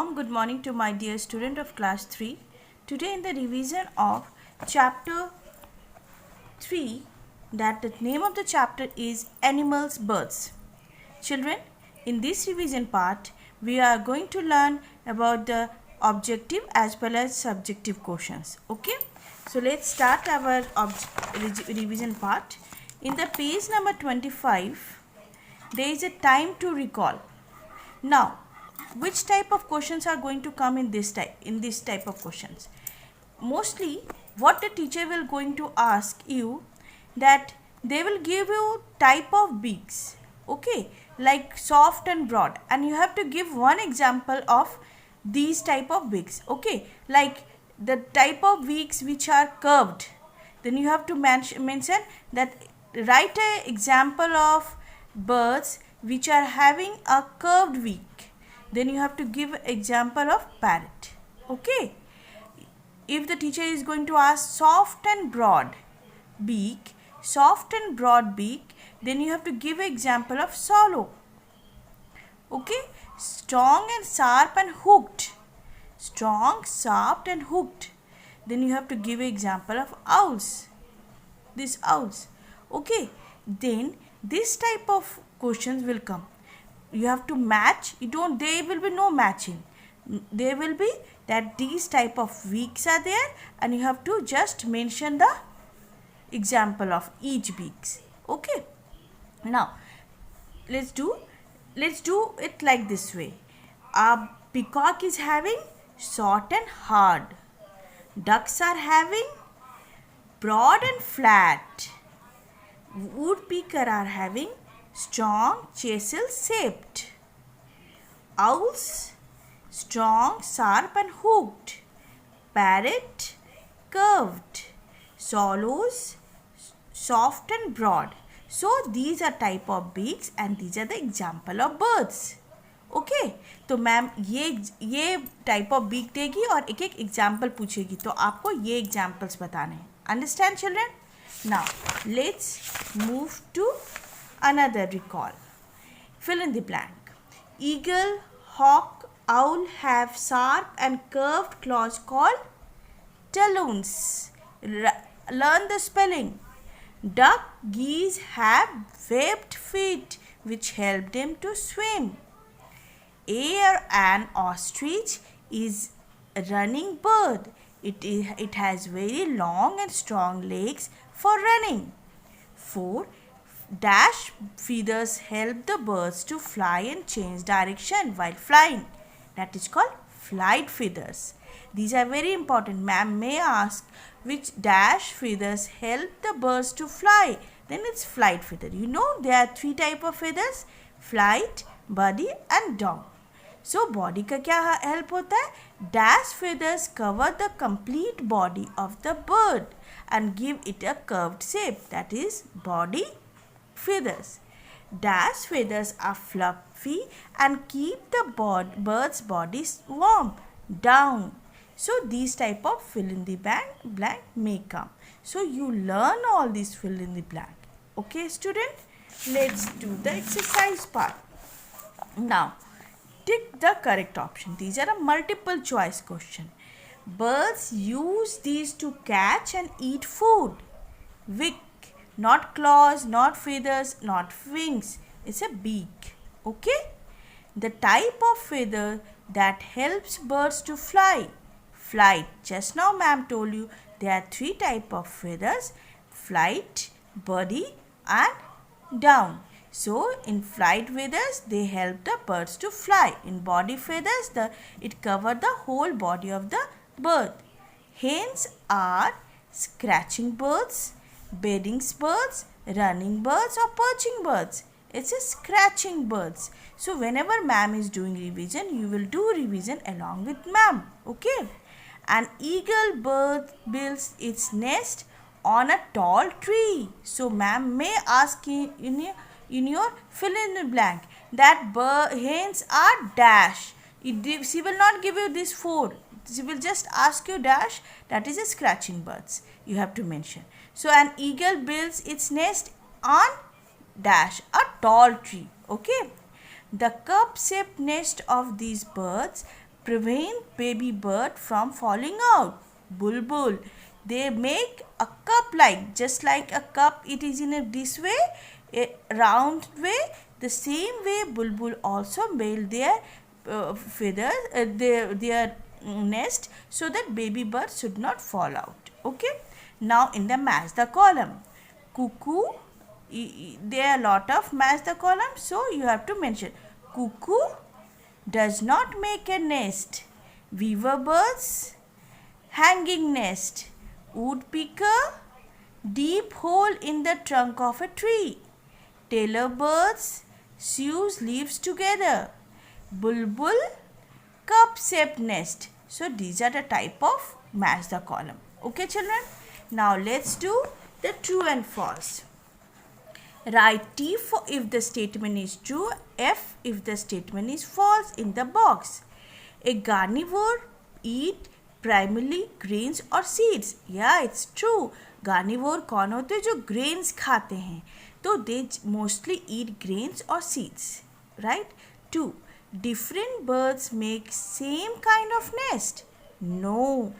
warm good morning to my dear student of class 3. Today in the revision of chapter 3, that the name of the chapter is Animals Birds. Children, in this revision part, we are going to learn about the objective as well as subjective questions. Okay, so let's start our revision part. In the page number 25, there is a time to recall. Now, which type of questions are going to come in this type of questions? Mostly what the teacher will going to ask you, that they will give you type of beaks, okay, like soft and broad, and you have to give one example of these type of beaks, okay, like the type of beaks which are curved. Then you have to mention that, write an example of birds which are having a curved beak. Then you have to give example of parrot. Okay. If the teacher is going to ask soft and broad beak, then you have to give example of swallow. Okay. Strong, sharp and hooked. Then you have to give example of owls. These owls. Okay. Then this type of questions will come. You have to match. There will be no matching. There will be that these type of beaks are there, and you have to just mention the example of each beaks. Okay. Now let's do it like this way. A peacock is having short and hard. Ducks are having broad and flat. Woodpecker are having strong chisel shaped. Owls strong, sharp and hooked. Parrot curved. Swallows soft and broad. So these are type of beaks and these are the example of birds. Okay तो ma'am ये type of beak देगी और एक एक example पूछेगी, तो आपको ये examples बताने हैं. Understand children? Now let's move to another recall. Fill in the blank. Eagle, hawk, owl have sharp and curved claws called talons. Learn the spelling. Duck, geese have webbed feet which help them to swim. An ostrich is a running bird. It has very long and strong legs for running. 4. Dash feathers help the birds to fly and change direction while flying. That is called flight feathers. These are very important. Ma'am may ask which dash feathers help the birds to fly. Then it's flight feather. You know there are 3 type of feathers: flight, body and down. So body का क्या help होता है? Dash feathers cover the complete body of the bird and give it a curved shape. That is body feathers. Dash feathers are fluffy and keep the bird's body warm. Down. So these type of fill in the blank may come. So you learn all these fill in the blank. Okay student? Let's do the exercise part. Now tick the correct option. These are a multiple choice question. Birds use these to catch and eat food. Beak. Not claws, not feathers, not wings. It's a beak. Okay? The type of feather that helps birds to fly. Flight. Just now ma'am told you there are 3 type of feathers: flight, body and down. So in flight feathers they help the birds to fly. In body feathers it cover the whole body of the bird. Hens are scratching birds, bedding birds, running birds or perching birds. It's a scratching birds. So whenever ma'am is doing revision, you will do revision along with ma'am. Okay. An eagle bird builds its nest on a tall tree. So ma'am may ask in your fill in the blank that hens are dash. She will not give you this 4. She will just ask you dash. That is a scratching birds. You have to mention. So an eagle builds its nest on dash a tall tree. Okay. The cup-shaped nest of these birds prevent baby bird from falling out. Bulbul, they make a cup like, just like a cup, it is in this way, a round way. The same way Bulbul also build their feathers, their nest, so that baby bird should not fall out. Okay. Now in the match the column, cuckoo, there are a lot of match the column, so you have to mention cuckoo does not make a nest. Weaver birds, hanging nest. Woodpecker, deep hole in the trunk of a tree. Tailor birds, sews leaves together. Bulbul, cup-shaped nest. So these are the type of match the column. Okay children. Now let's do the true and false. Write T for if the statement is true, F if the statement is false in the box. A carnivore eat primarily grains or seeds. Yeah, it's true. Carnivore कौन होते हैं जो grains खाते हैं, तो they mostly eat grains or seeds, right? 2. Different birds make same kind of nest. No,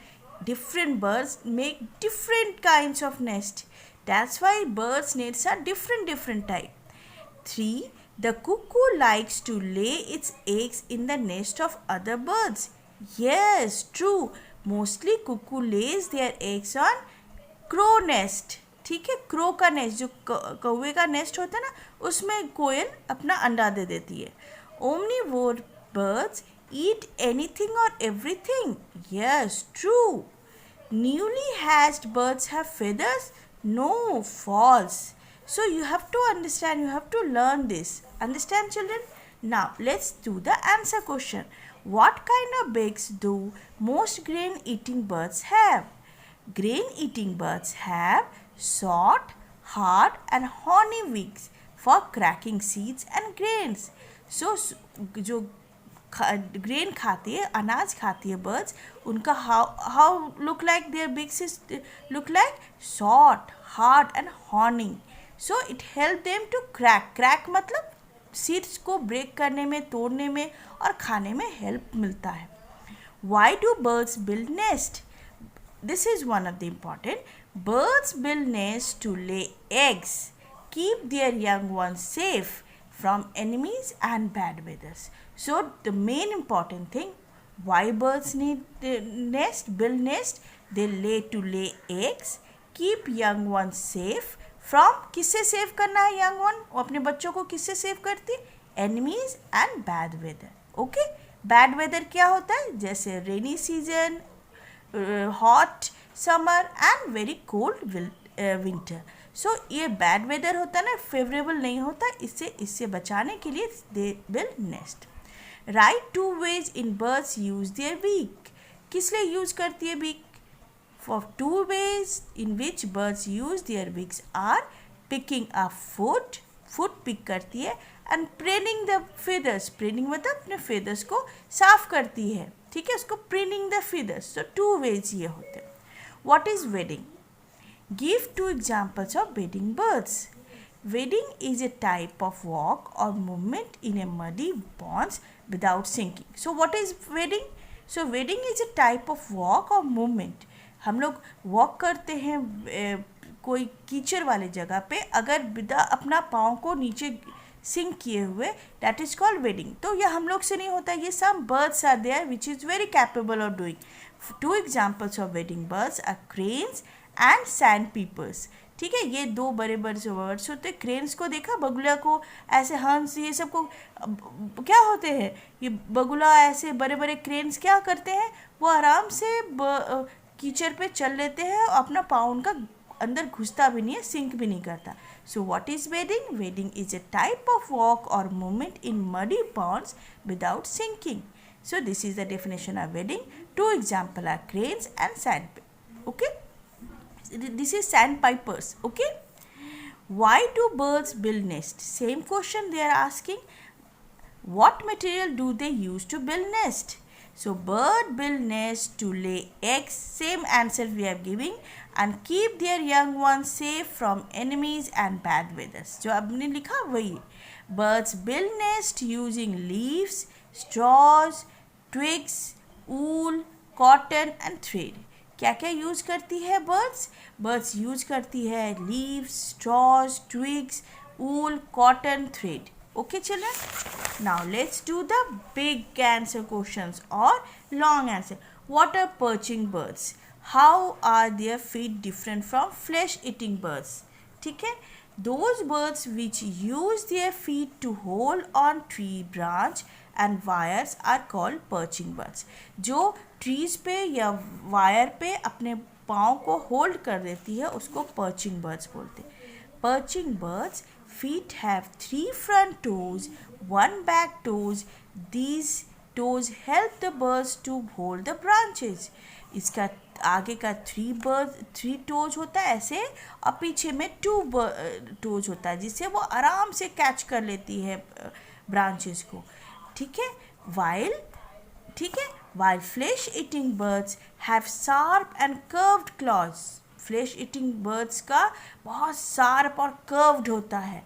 different birds make different kinds of nest. That's why birds' nests are different type. 3. The cuckoo likes to lay its eggs in the nest of other birds. Yes, true. Mostly cuckoo lays their eggs on crow nest. ठीक है, crow का nest, जो कौवे का nest होता है ना, उसमें कोयल अपना अंडा दे देती है. Omnivore birds eat anything or everything. Yes, true. Newly hatched birds have feathers. No, false. So you have to understand, you have to learn this. Understand children? Now let's do the answer question. What kind of beaks do most grain eating birds have? Grain eating birds have short, hard and horny beaks for cracking seeds and grains. So जो grain खाती है, अनाज खाती है birds, उनका how look like their beaks is look like short, hard and horny. So it help them to crack मतलब seeds को break करने में, तोड़ने में और खाने में help मिलता है. Why do birds build nest? This is one of the important. Birds build nests to lay eggs, keep their young ones safe from enemies and bad weathers. So the main important thing, why birds need nest, build nest, they lay eggs, keep young ones safe from, किससे save करना है young one, वो अपने बच्चों को किससे save करती है, enemies and bad weather. Okay, bad weather क्या होता है, जैसे rainy season, hot summer and very cold winter. सो ये बैड वेदर होता है ना, फेवरेबल नहीं होता, इससे बचाने के लिए they build nest. Right 2 ways in birds use their beak. किस लिए यूज करती है beak? For 2 ways in which birds use their beaks are picking a food pick करती है, and preening the feathers. Preening मतलब अपने फेदर्स को साफ करती है, ठीक है, उसको प्रेनिंग द फेदर्स. तो 2 ways ये होते हैं. What is wedding? Give 2 examples of wading birds. Wading is a type of walk or movement in a muddy ponds without sinking. So what is wading? So wading is a type of walk or movement. हम लोग walk करते हैं कोई कीचड़ वाले जगह पे, अगर बिना अपना पाँव को नीचे सिंक किए हुए, दैट इज कॉल्ड वेडिंग. तो यह हम लोग से नहीं होता, ये some birds are there which is very capable of doing. 2 examples of wading birds are cranes and sandpipers. ठीक है, ये 2 बड़े बर्ड्स होते हैं. क्रेन्स को देखा, बगुला को, ऐसे हंस, ये सब को क्या होते हैं, ये बगुला ऐसे बड़े बड़े क्रेन्स क्या करते हैं, वो आराम से कीचड़ पे चल लेते हैं, अपना पाँव उनका अंदर घुसता भी नहीं है, सिंक भी नहीं करता. So what is wading? Wading is a type of walk और movement in muddy ponds without sinking. So this is the definition of wading. 2 examples are cranes and sand. Okay, this is sandpipers. Okay, why do birds build nest? Same question they are asking. What material do they use to build nest? So bird build nest to lay eggs, same answer we are giving, and keep their young ones safe from enemies and bad weathers. जो आपने लिखा वही. Birds build nest using leaves, straws, twigs, wool, cotton and thread. क्या क्या use करती है buds used करती है leaves, straws, twigs, wool, cotton, thread. Okay children, now let's do the big answer questions or long answer. What are perching birds? How are their feet different from flesh eating birds? ठीक है, those birds which use their feet to hold on tree branch and wires are called perching birds. जो trees पे या wire पे अपने पाँव को hold कर देती है उसको पर्चिंग बर्ड्स बोलते हैं. Perching birds feet have 3 front toes, 1 back toes. These toes help the birds to hold the branches. इसका आगे का 3 toes होता है ऐसे और पीछे में 2 toes होता है जिससे वो आराम से कैच कर लेती है ब्रांचेस को. ठीक है, while flesh eating birds have sharp and curved claws. Flesh eating birds का बहुत शार्प और कर्व्ड होता है.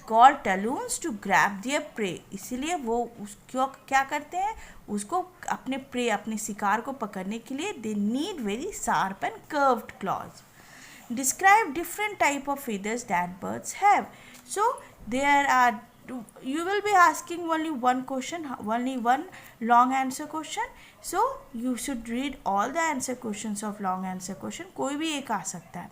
Called talons to grab their prey. इसीलिए वो उसको क्या करते हैं, उसको अपने प्रे अपने शिकार को पकड़ने के लिए they need very sharp and curved clause. Describe different type of feathers that birds have. So there are, you will be asking only one question, only one long answer question. So you should read all the answer questions of long answer question. कोई भी एक आ सकता है.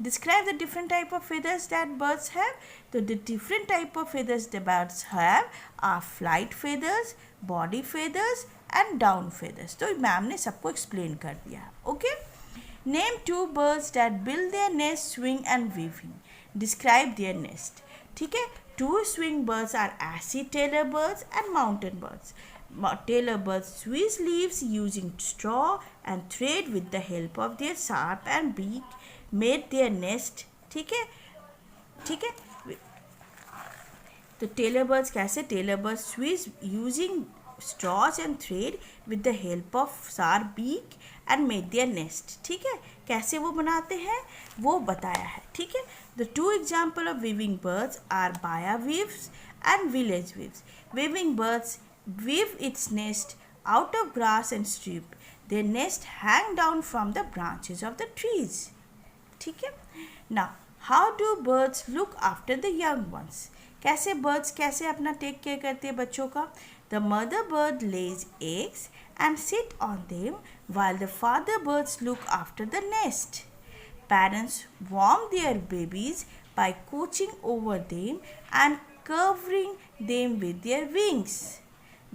Describe the different type of feathers that birds have. So the different type of feathers the birds have are flight feathers, body feathers and down feathers. तो ma'am ने सबको explain कर दिया. Okay. Name 2 birds that build their nest, swing and weaving. Describe their nest. ठीक है, 2 swing birds are assy tailor birds and mountain birds. Tailor birds squeeze leaves using straw and thread with the help of their sharp and beak made their nest. ठीक है, तो tailor birds कैसे, tailor birds squeeze using straws and thread with the help of sharp beak and made their nest. ठीक है, कैसे वो बनाते हैं वो बताया है. ठीक है, the 2 example of weaving birds are Baya weaves and village weaves. Weaving birds weave its nest out of grass and strip. Their nest hang down from the branches of the trees. ठीक है. Now, how do birds look after the young ones? कैसे birds कैसे अपना take care करते हैं बच्चों का. The mother bird lays eggs and sit on them while the father birds look after the nest. Parents warm their babies by couching over them and covering them with their wings.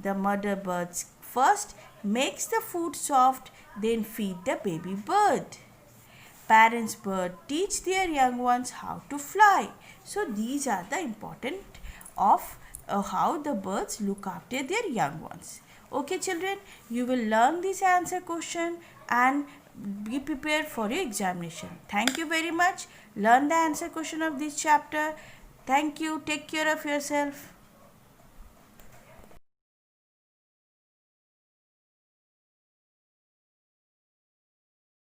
The mother bird first makes the food soft, then feed the baby bird. Parents bird teach their young ones how to fly. So these are the important of how the birds look after their young ones. Okay children, you will learn this answer question and be prepared for your examination. Thank you very much. Learn the answer question of this chapter. Thank you. Take care of yourself.